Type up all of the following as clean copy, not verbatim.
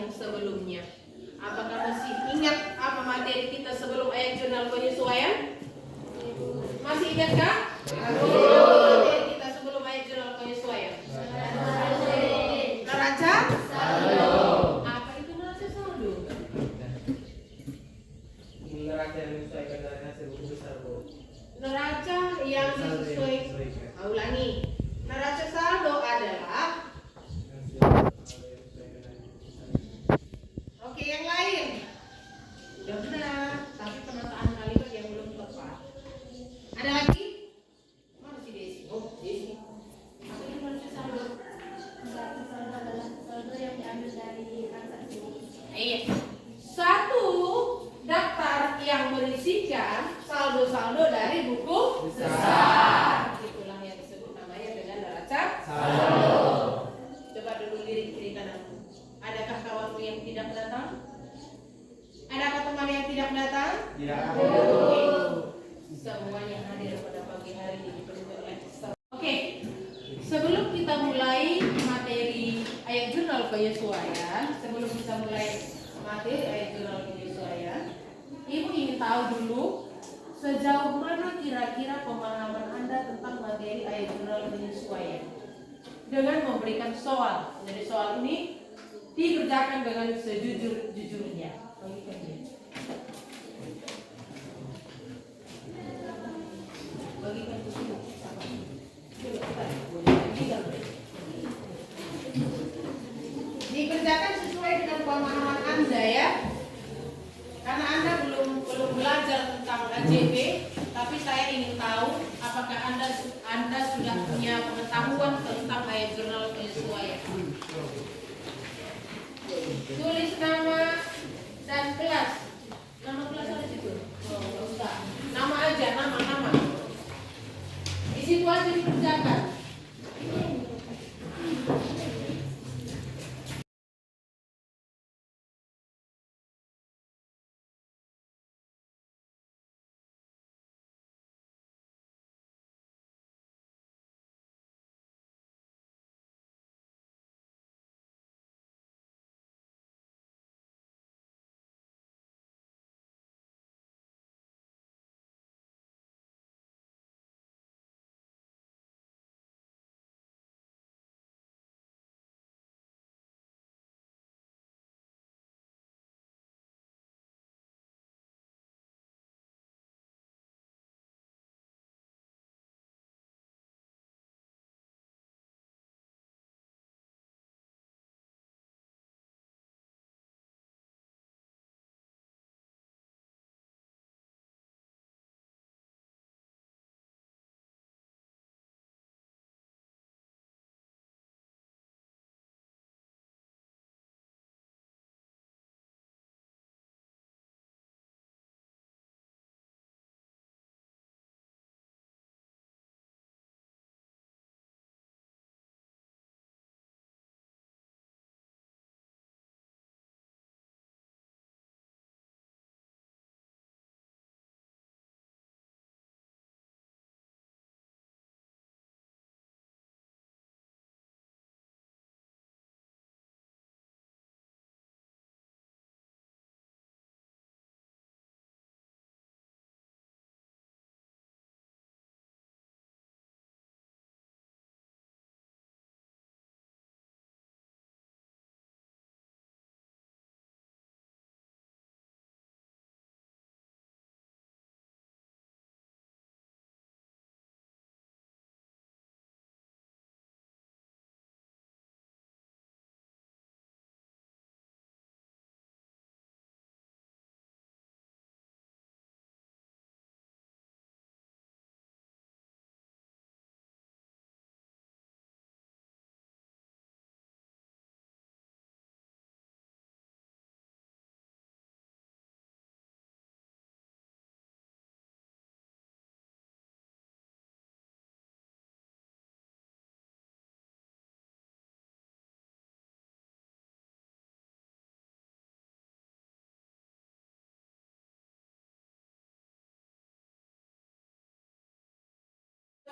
yang sebelumnya. Apakah masih ingat apa materi kita sebelum ayat jurnal penyesuaian? Masih ingat kah? Materi kita sebelum ayat jurnal penyesuaian. Neraca saldo. Apa itu neraca saldo? Neraca yang disesuaikan dengan hasil buku besar, Bu. Neraca yang disesuaikan. Ulangi. Neraca saldo adalah. Oke, yang lain. Udah benar, tapi penataan kalimat yang belum tepat. Ada lagi? Mana si Desi? Oh, Desi. Apa itu neraca saldo? Neraca saldo adalah saldo yang diambil dari transaksi. Iya. Satu daftar yang berisikan saldo-saldo dari buku besar. Itulah yang disebut namanya dengan neraca saldo. Coba dulu lirik kiri kananmu. Adakah kawanmu yang tidak datang? Adakah teman yang tidak datang? Tidak. Semuanya hadir pada pagi hari ini dipenuhi oleh Oke. Sebelum kita mulai materi ayat jurnal penyesuaian, Ibu ingin tahu dulu sejauh mana kira-kira pemahaman Anda tentang materi ayat jurnal penyesuaian dengan memberikan soal. Jadi soal ini dikerjakan dengan sejujur-jujurnya. Bagikan dia. Bagikan ke sini. Dikerjakan sesuai dengan pemahaman Anda ya. Karena Anda belum belajar tentang AJB, tapi saya ingin tahu apakah Anda sudah punya pengetahuan tentang ayat jurnal penyesuaian. Tulis nama dan kelas. Nama kelas ada di situ? Oh, nggak usah. Nama aja, nama. Di situ aja dikerjakan.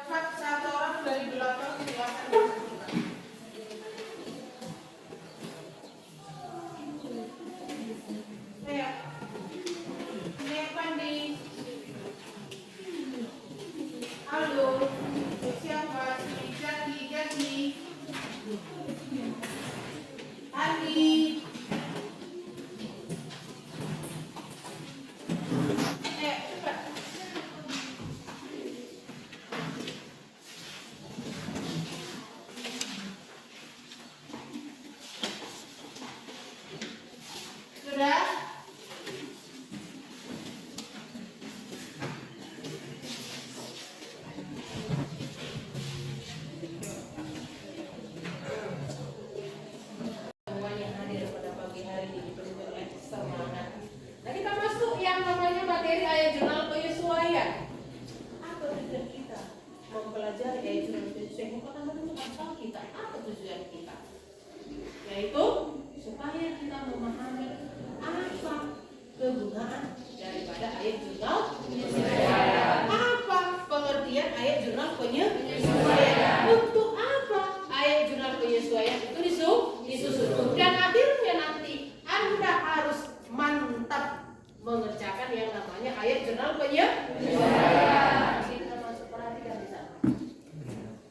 Dapat satu orang dari belakang silakan. penggunaan daripada ayat jurnal penyesuaian. Apa pengertian ayat jurnal penyesuaian? Untuk apa ayat jurnal penyesuaian itu disusun? Dan akhirnya nanti Anda harus mantap mengerjakan yang namanya ayat jurnal penyesuaian. Kita masuk perhatikan di sana.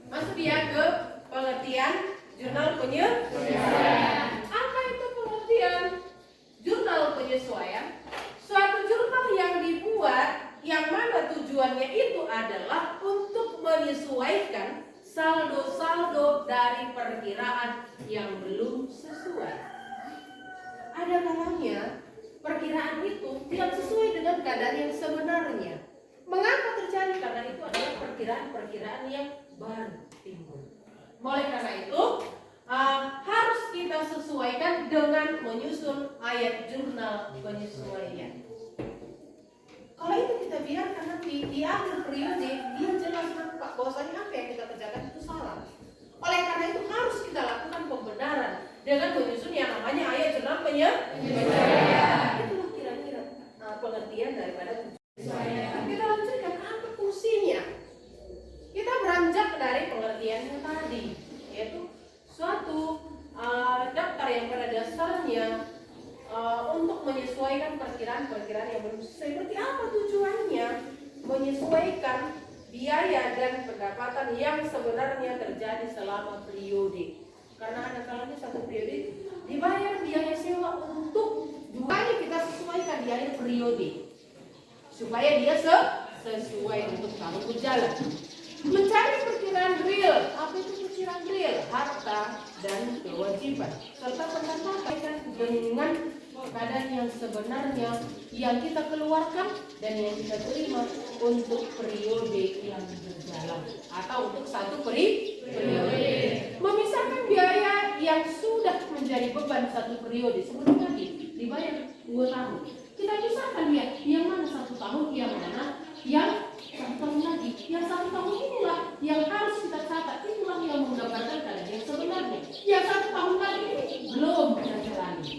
Masuk ya ke pengertian jurnal penyesuaian. Apa itu pengertian jurnal penyesuaian? Suatu jurnal yang dibuat yang mana tujuannya itu adalah untuk menyesuaikan saldo-saldo dari perkiraan yang belum sesuai. Ada kalanya perkiraan itu tidak sesuai dengan keadaan yang sebenarnya. Mengapa terjadi? Karena itu adalah perkiraan-perkiraan yang baru timbul. Oleh karena itu harus kita sesuaikan dengan menyusun ayat jurnal penyesuaian. Kalau itu kita biarkan nanti di akhir periode dia jelas nampak bahwasanya apa yang kita kerjakan itu salah. Oleh karena itu harus kita lakukan pembenaran dengan menyusun yang namanya ayat jurnal penyesuaian. Itulah kira-kira pengertian daripada penyesuaian. Kita lanjutkan apa fungsinya. Kita beranjak dari pengertiannya tadi, yaitu suatu daftar yang pada dasarnya untuk menyesuaikan perkiraan-perkiraan yang belum sesuai. Berarti apa tujuannya? Menyesuaikan biaya dan pendapatan yang sebenarnya terjadi selama periode. Karena ada kalanya satu periode dibayar biaya sewa untuk makanya kita sesuaikan di akhir periode supaya dia sesuai untuk tahun berjalan. Mencari perkiraan real. Apa itu perkiraan real? Harta dan kewajiban serta pendapatan dengan keadaan yang sebenarnya yang kita keluarkan dan yang kita terima untuk periode yang berjalan atau untuk satu periode. Memisahkan biaya yang sudah menjadi beban satu periode sebelum tadi dibayar 2 tahun. Kita pisahkan dia yang mana 1 tahun, yang mana yang 1 tahun lagi. Yang 1 tahun inilah yang harus kita catat. Itulah yang menggambarkan keadaan yang sebenarnya. Yang 1 tahun lagi belum kita jalani.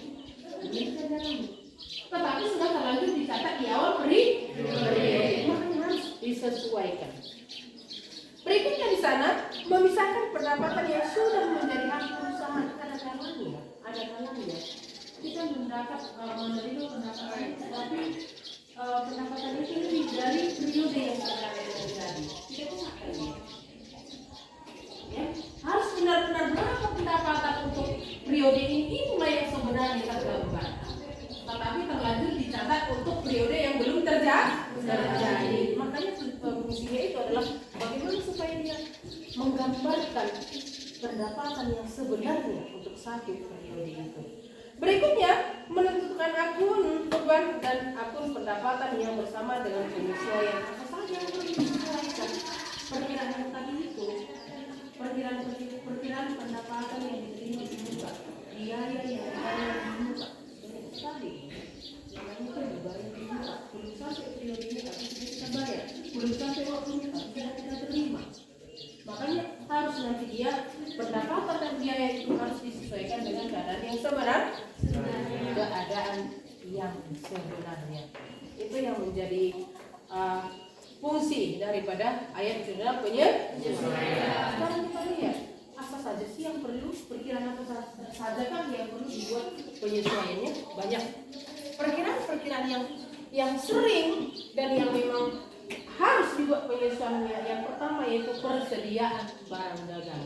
Tetapi sudah terlanjur dicatat di awal periode. Makanya harus disesuaikan. Berikutnya di sana memisahkan pendapatan yang sudah menjadi hak perusahaan. Ada kalanya kita mendapat menerima pendapatan, tapi pendapatan itu lebih dari periode yang sebenarnya terjadi. Tidak usahkan ya. Harus benar-benar berapa pendapatan untuk periode ini, inilah yang sebenarnya tergambar. Tetapi terlanjur dicatat untuk periode yang belum terjadi. Makanya fungsinya itu adalah bagaimana supaya dia menggambarkan pendapatan yang sebenarnya untuk satu periode itu. Berikutnya menentukan akun beban dan akun pendapatan yang bersama dengan penyesuaian. Apa saja yang perlu disesuaikan? Perkiraan yang tadi itu, perkiraan pendapatan yang diterima di muka, biaya yang dibayar di muka. Tadi namanya kan dibayar di muka. Belum sampai periode ini tapi sudah kita bayar. Belum sampai waktu ini tapi sudah kita terima. Makanya harus nanti dia pendapatan dan biaya itu harus disesuaikan dengan keadaan yang sebenarnya. Keadaan yang sebenarnya. Itu yang menjadi fungsi daripada ayat jurnal penyesuaian. Sekarang kita lihat apa saja sih yang perlu, perkiraan apa saja kan yang perlu dibuat penyesuaiannya banyak. Perkiraan yang sering dan yang memang harus dibuat penyesuaiannya. Yang pertama yaitu persediaan barang dagang.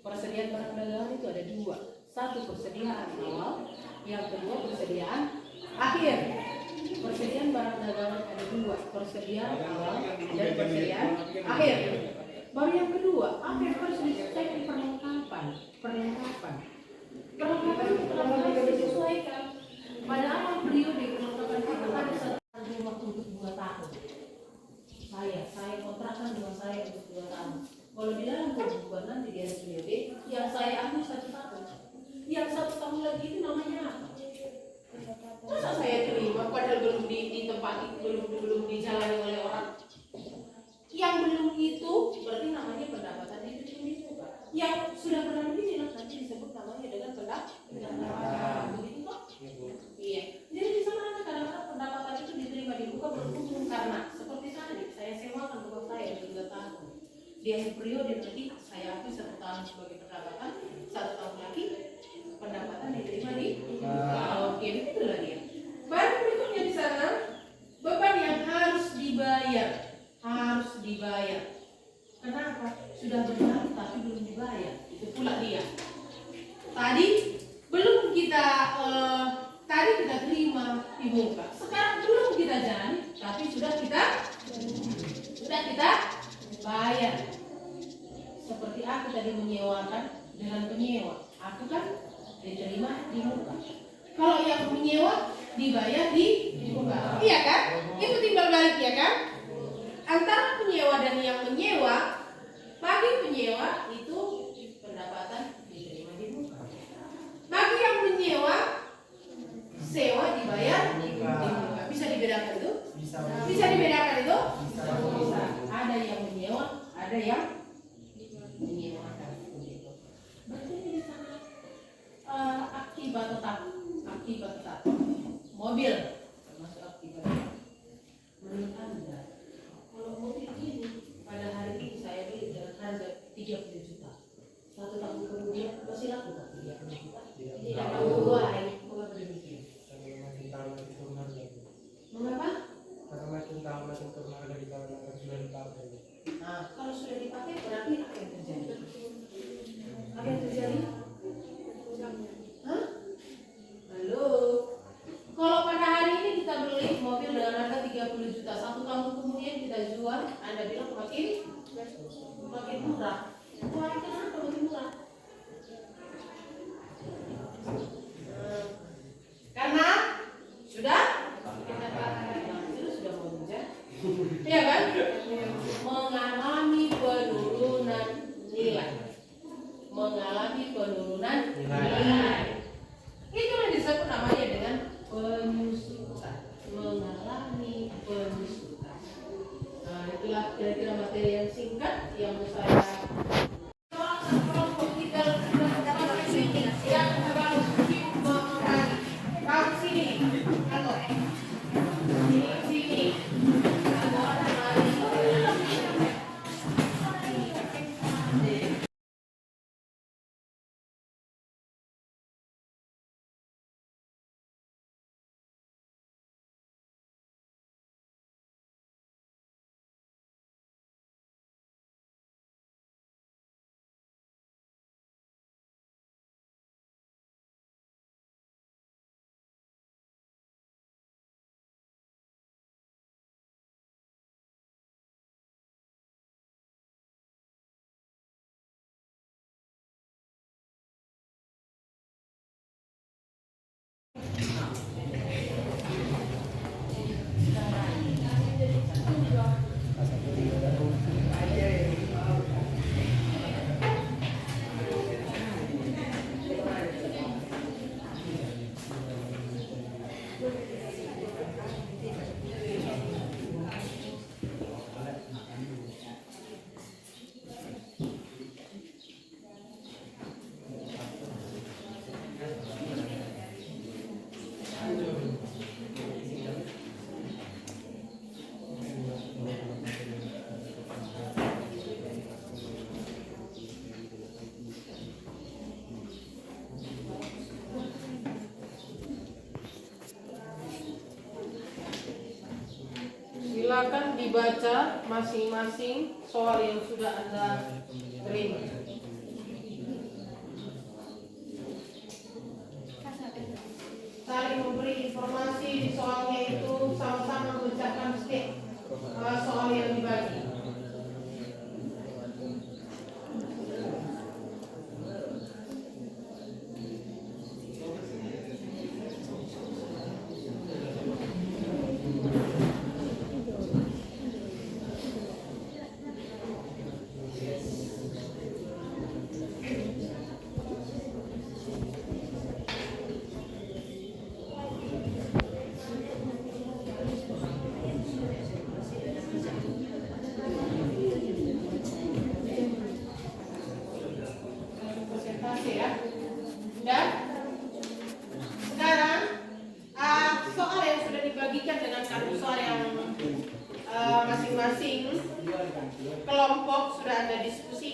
Persediaan barang dagangan itu ada 2. Satu persediaan awal, yang kedua persediaan akhir. Persediaan barang dagangan ada 2, persediaan awal dan persediaan akhir. Baru yang kedua, apa yang harus disesuaikan? Perlengkapan itu harus disesuaikan. Pada awal periode perlengkapan itu ada satu waktu untuk 2 tahun. Saya kontrakkan dengan saya untuk 2 tahun. Kalau di dalam hubungan nanti di akhir periode, yang saya ambil 1 tahun. Yang 1 tahun lagi itu namanya apa? Masa saya terima padahal belum ditempati, belum dijalani oleh orang. Yang belum itu berarti namanya pendapatan itu juga. Yang sudah pernah begini nanti disebut namanya dengan pendapatan. Begitu kok? periode nanti saya akui 1 tahun sebagai pendapatan, 1 tahun lagi pendapatan diterima di oke, begitulah dia. Baru berikutnya di sana beban yang harus dibayar. Kenapa? Sudah berlalu tapi belum dibayar. Itu pula dia. Tadi belum kita terima di muka. Sekarang belum kita jalani, tapi sudah kita bayar. Seperti aku tadi menyewakan dengan penyewa, aku kan diterima di muka. Kalau yang menyewa dibayar di muka, iya kan? Itu timbal balik ya kan? Antara penyewa dan yang menyewa, bagi penyewa itu pendapatan diterima di muka. Bagi yang menyewa, sewa dibayar di muka. Bisa dibedakan itu? Bisa dibedakan itu? Bisa. Ada yang menyewa, ada yang menyewakan. Berarti di sana akibat tetap. Mobil termasuk akibat tetap. Menurut Anda, kalau mobil ini pada hari ini saya beli dengan harga 30 juta, 1 tahun kemudian masih laku tak 30 juta? Tidak tahu mengapa demikian? Mengapa? Karena makin tahun makin turun harga di tahun yang sudah dipakai. Nah, kalau sudah dipakai berarti apa yang terjadi? Apa yang terjadi? Hah? Halo? Kalau pada hari ini kita beli mobil dengan harga 30 juta, 1 tahun kemudian kita jual, Anda bilang makin murah. Wah, kenapa makin murah? Karena sudah mau hujan, iya kan? Mengalami penurunan nilai. Itu yang disebut namanya dengan penyusutan. Mengalami penyusutan. Nah, itulah kira-kira materi yang singkat yang saya kelompok kita yang kamu sini. Sini. Silakan dibaca masing-masing soal yang sudah Anda terima. Saling memberi informasi di soalnya itu, sama-sama mengucapkan step soal yang dibagi.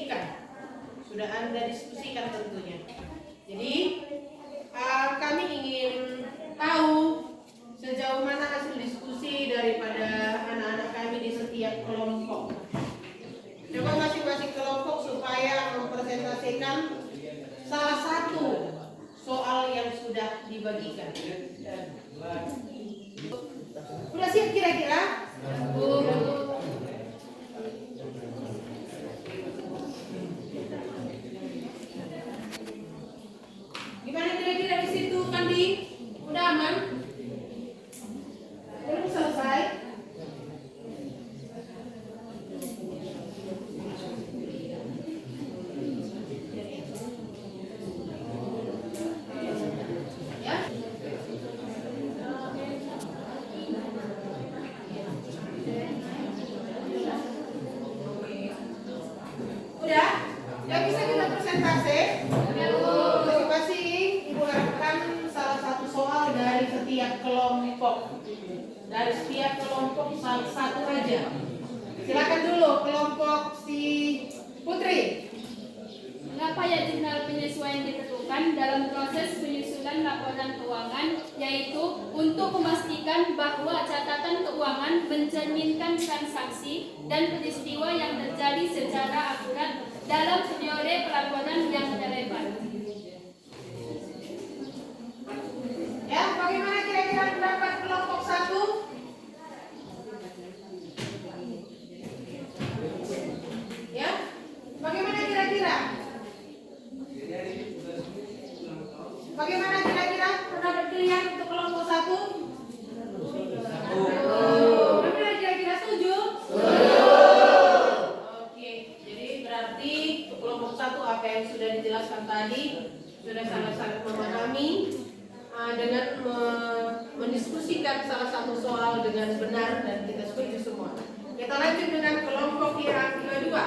diskusikan. Sudah Anda diskusikan tentunya. Jadi kami ingin tahu sejauh mana hasil diskusi daripada anak-anak kami di setiap kelompok. Coba masing-masing kelompok supaya mempresentasikan salah satu soal yang sudah dibagikan. Sudah siap kira-kira? Gimana kira-kira di situ, Kandi? Udah aman? Belum selesai? Ya? Udah? Ya bisa kita presentasi? Masing-masing ibu lakukan salah satu soal dari setiap kelompok. Dari setiap kelompok satu aja. Silakan dulu kelompok si Putri. Mengapa ya jurnal penyesuaian ditentukan dalam proses penyusunan laporan keuangan, yaitu untuk memastikan bahwa catatan keuangan mencerminkan transaksi dan peristiwa yang terjadi secara akurat dalam periode pelaporan yang relevan. Ya, bagaimana kira-kira pendapat kelompok satu? Ya, bagaimana kira-kira? Bagaimana kira-kira pendapat kalian untuk kelompok satu? Bagaimana kira-kira setuju? Oke, jadi berarti untuk kelompok satu apa yang sudah dijelaskan tadi sudah sangat-sangat memahami dengan mendiskusikan salah satu soal dengan benar dan kita setuju semua. Kita lanjut dengan kelompok yang kedua.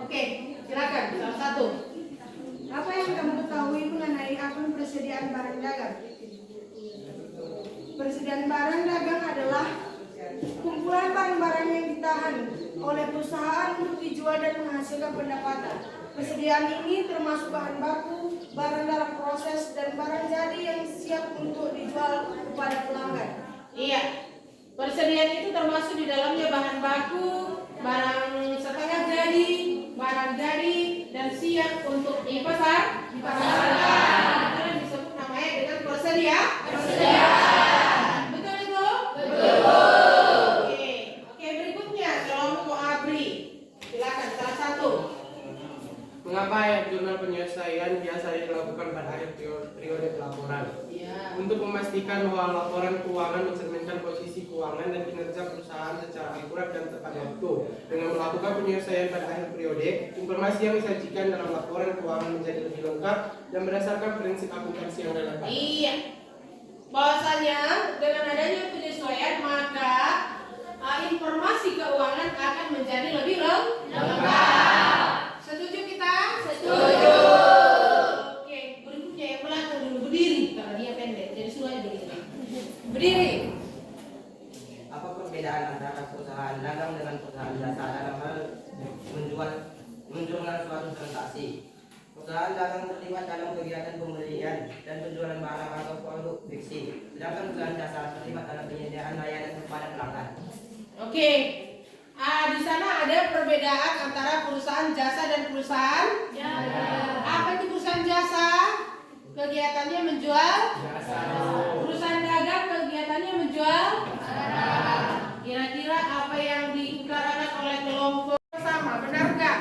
Oke, silakan salah satu. Apa yang kamu ketahui mengenai akun persediaan barang dagang? Persediaan barang dagang adalah kumpulan barang-barang yang ditahan oleh perusahaan untuk dijual dan menghasilkan pendapatan. Persediaan ini termasuk bahan baku, barang dalam proses, dan barang jadi yang siap untuk dijual kepada pelanggan. Iya, persediaan itu termasuk di dalamnya bahan baku, barang setengah jadi, barang jadi, dan siap untuk dipasarkan. Itu yang disebut namanya dengan persediaan. Betul itu? Betul. Oke, berikutnya kelompok ABRI. Silakan salah satu. Mengapa ya jurnal penyelesaian biasanya dilakukan pada akhir periode pelaporan? Ya. Untuk memastikan bahwa laporan keuangan mencerminkan posisi keuangan dan kinerja perusahaan secara akurat dan tepat waktu. Dengan melakukan penyelesaian pada akhir periode, informasi yang disajikan dalam laporan keuangan menjadi lebih lengkap dan berdasarkan prinsip akuntansi yang relevan. Iya. Bahwasanya dengan adanya penyesuaian maka informasi keuangan akan menjadi lebih lengkap. Setuju kita? Setuju. Oke, berikutnya yang belakang dulu berdiri karena dia pendek, jadi suruh aja berdiri. Berdiri. Apa perbedaan antara perusahaan dagang dengan perusahaan jasa dalam hal menjual suatu transaksi? Perusahaan dagang terlibat dalam kegiatan pembelian dan penjualan barang atau produk fiksi, sedangkan perusahaan jasa terlibat dalam penyediaan layanan kepada pelanggan. Oke. Di sana ada perbedaan antara perusahaan jasa dan perusahaan Jasa. Apa itu perusahaan jasa? Kegiatannya menjual. Perusahaan dagang kegiatannya menjual. Kira-kira apa yang diutarakan oleh kelompok sama, benarkah?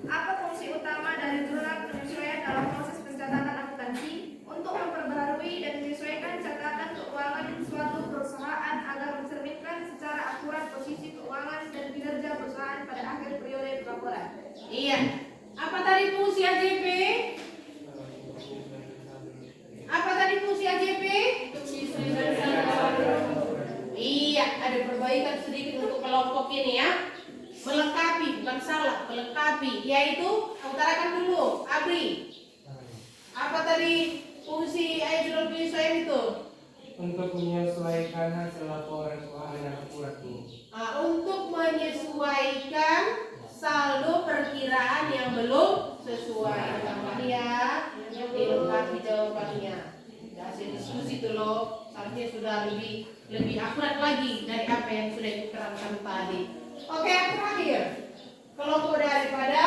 Apa fungsi utama dari jurnal penyesuaian dalam proses pencatatan akuntansi? Untuk memperbarui dan menyesuaikan catatan keuangan suatu perusahaan agar mencerminkan secara akurat posisi keuangan dan kinerja perusahaan pada akhir periode pelaporan. Iya. Apa tadi fungsi AJP? Apa tadi fungsi AJP? Iya, ada perbaikan sedikit untuk kelompok ini ya. Melengkapi, bukan salah, melengkapi. Yaitu, utarakan dulu, ABRI. Apa tadi fungsi jurnal penyesuaian itu? Untuk menyesuaikan hasil laporan keuangan yang akurat. Untuk menyesuaikan saldo perkiraan yang belum sesuai. Tambah ya, dilengkapi jawabannya. Hasil diskusi itu loh, seharusnya sudah lebih akurat lagi dari apa yang sudah diterangkan tadi. Oke, yang terakhir, kelompok daripada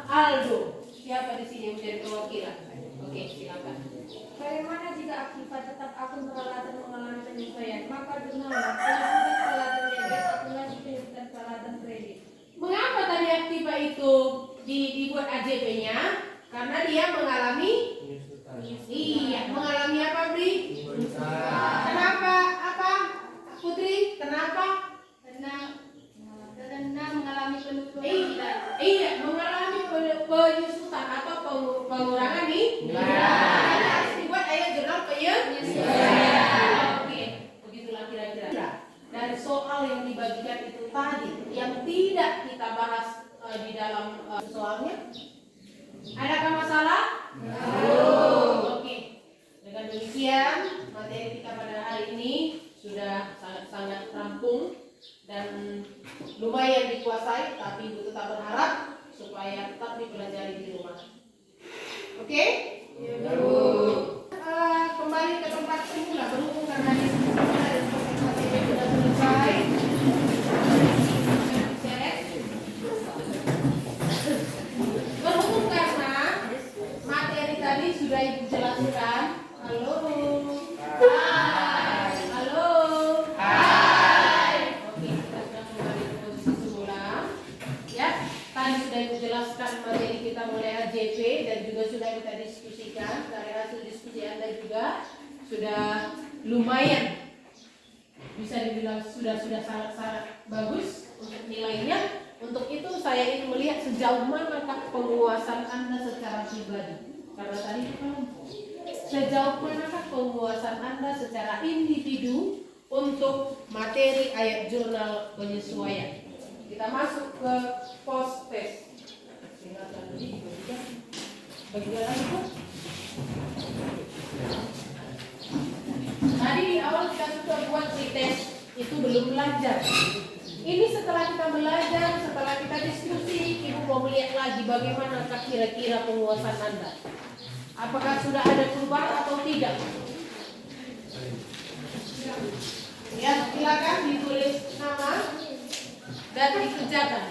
Aldo. Siapa di sini yang menjadi perwakilan? Oke, silakan. Bagaimana jika Aktiva tetap akun peralatan mengalami penyesuaian? Maka jurnalnya penyebutan peralatan debit, akumulasi penyebutan peralatan kredit. Mengapa tadi Aktiva itu dibuat AJP-nya? Karena dia mengalami mengalami apa, Bri? Kenapa? Apa? Putri, kenapa? Karena mengalami penurunan. Iya, mengalami penyusutan atau pengurangan nih. Harus dibuat ayat jurnal penyesuaian. Oke, begitulah kira-kira. Dari soal yang dibagikan itu tadi, yang tidak kita bahas di dalam soalnya, adakah masalah? Oke. Dengan demikian, materi kita pada hari ini sudah sangat rampung dan lumayan dikuasai, tapi Ibu tetap berharap supaya tetap dipelajari di rumah. Oke? Kembali ke tempat semula, berhubung karena diskusi dan materi sudah selesai. Berhubung karena materi tadi sudah Ibu jelaskan. Halo. Hai. Halo. Hai. Oke, kita sudah kembali ke posisi semula. Ya, tadi sudah Ibu jelaskan materi kita mulai AJP dan juga sudah kita diskusikan. Dari hasil diskusi Anda juga sudah lumayan, bisa dibilang sudah sangat bagus untuk nilainya. Untuk itu saya ingin melihat sejauh manakah penguasaan Anda secara pribadi. Karena tadi itu kelompok. Sejauh manakah penguasaan Anda secara individu untuk materi ayat jurnal penyesuaian. Kita masuk ke post test. Bagian lagi Bu. Tadi di awal kita sudah buat pretest, itu belum belajar. Ini setelah kita belajar, setelah kita diskusi, Ibu mau melihat lagi bagaimana kira-kira penguasaan Anda. Apakah sudah ada perubahan atau tidak? Ya, silakan ditulis nama dan dikerjakan.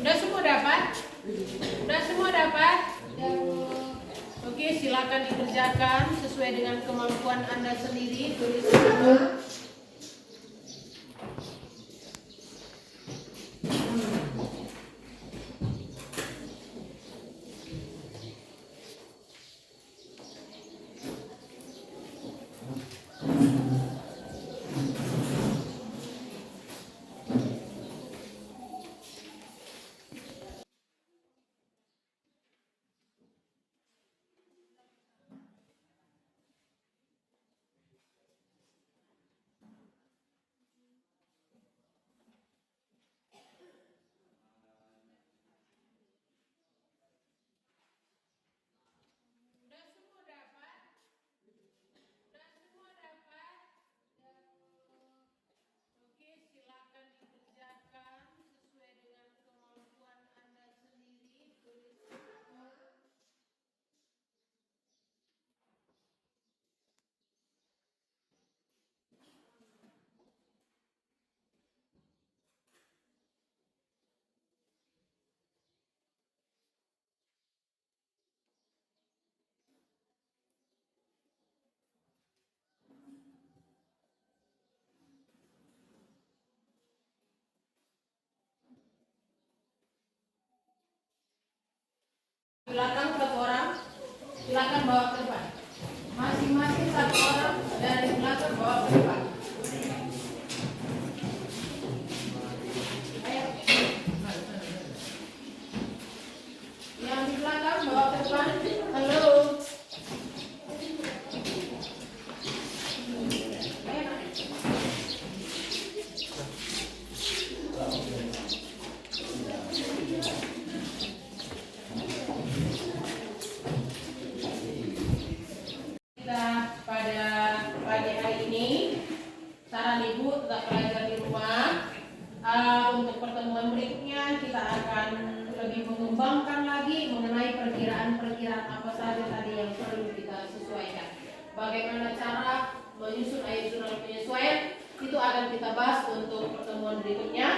Udah semua dapat? Udah semua dapat? Oke, silakan dikerjakan sesuai dengan kemampuan Anda sendiri. Tulis nama. Silakan satu orang, silakan bawa ke depan. Masing-masing satu orang dari belakang bawa ke depan. Ayo. Yang di belakang bawa ke depan. Halo. Ibu tetap belajar di rumah. Untuk pertemuan berikutnya kita akan lebih mengembangkan lagi mengenai perkiraan-perkiraan apa saja tadi yang perlu kita sesuaikan. Bagaimana cara menyusun ayat jurnal penyesuaian itu akan kita bahas untuk pertemuan berikutnya.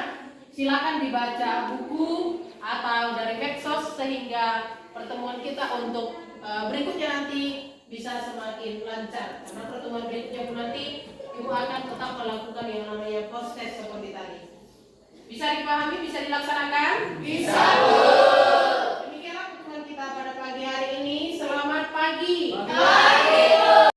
Silakan dibaca buku atau dari medsos sehingga pertemuan kita untuk berikutnya nanti bisa semakin lancar. Karena pertemuan berikutnya pun nanti Ibu akan tetap melakukan yang namanya post test seperti tadi. Bisa dipahami, bisa dilaksanakan? Bisa.